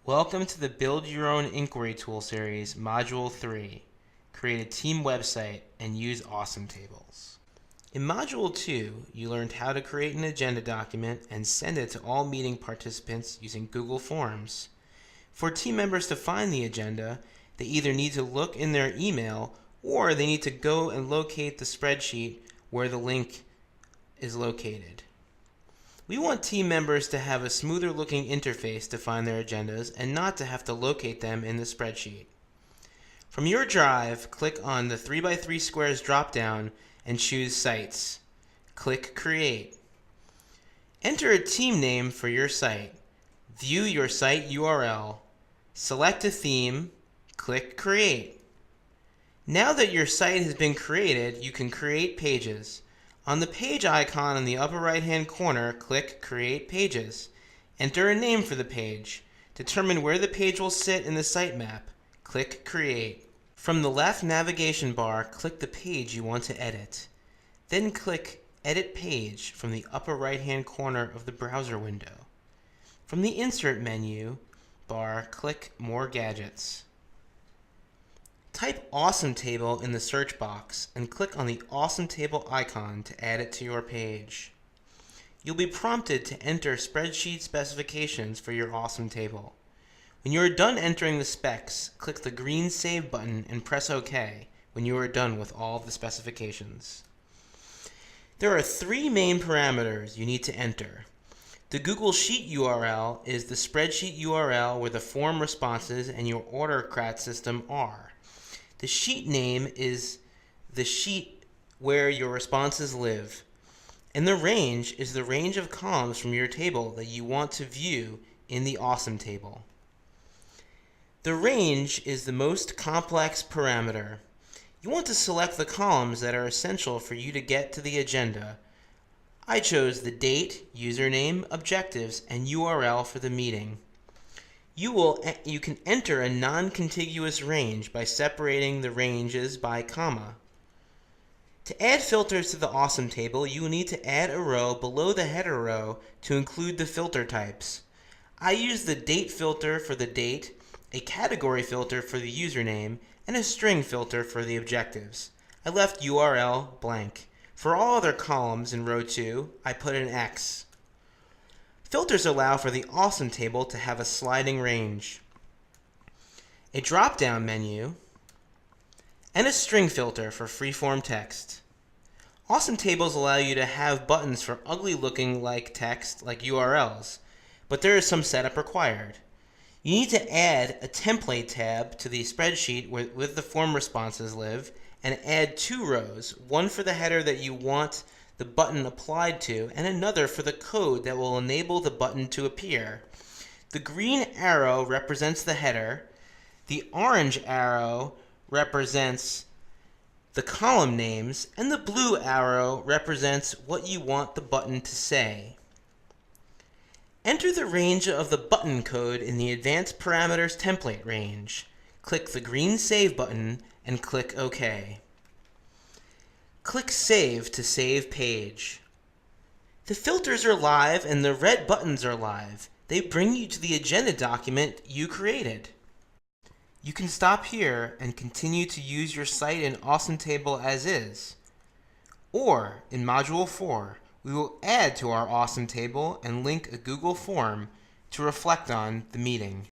Welcome to the Build Your Own Inquiry Tool Series, Module 3. Create a team website and use awesome tables. In Module 2, you learned how to create an agenda document and send it to all meeting participants using Google Forms. For team members to find the agenda, they either need to look in their email or they need to go and locate the spreadsheet where the link is located. We want team members to have a smoother looking interface to find their agendas and not to have to locate them in the spreadsheet. From your drive, click on the 3x3 squares drop-down and choose Sites. Click Create. Enter a team name for your site. View your site URL. Select a theme. Click Create. Now that your site has been created, you can create pages. On the page icon in the upper right-hand corner, click Create Pages. Enter a name for the page. Determine where the page will sit in the sitemap. Click Create. From the left navigation bar, click the page you want to edit. Then click Edit Page from the upper right-hand corner of the browser window. From the Insert menu bar, click More Gadgets. Type Awesome Table in the search box and click on the Awesome Table icon to add it to your page. You'll be prompted to enter spreadsheet specifications for your Awesome Table. When you are done entering the specs, click the green Save button and press OK when you are done with all the specifications. There are three main parameters you need to enter. The Google Sheet URL is the spreadsheet URL where the form responses and your Autocrat system are. The sheet name is the sheet where your responses live. And the range is the range of columns from your table that you want to view in the Awesome Table. The range is the most complex parameter. You want to select the columns that are essential for you to get to the agenda. I chose the date, username, objectives, and URL for the meeting. You can enter a non-contiguous range by separating the ranges by comma. To add filters to the Awesome Table, you will need to add a row below the header row to include the filter types. I use the date filter for the date, a category filter for the username, and a string filter for the objectives. I left URL blank. For all other columns in row 2, I put an X. Filters allow for the Awesome Table to have a sliding range, a drop-down menu, and a string filter for free-form text. Awesome Tables allow you to have buttons for ugly-looking like text like URLs, but there is some setup required. You need to add a template tab to the spreadsheet with the form responses live, and add two rows, one for the header that you want the button applied to, and another for the code that will enable the button to appear. The green arrow represents the header. The orange arrow represents the column names, and the blue arrow represents what you want the button to say. Enter the range of the button code in the Advanced Parameters template range. Click the green Save button and click OK. Click Save to save page. The filters are live and the red buttons are live. They bring you to the agenda document you created. You can stop here and continue to use your site in Awesome Table as is. Or, in Module 4, we will add to our Awesome Table and link a Google form to reflect on the meeting.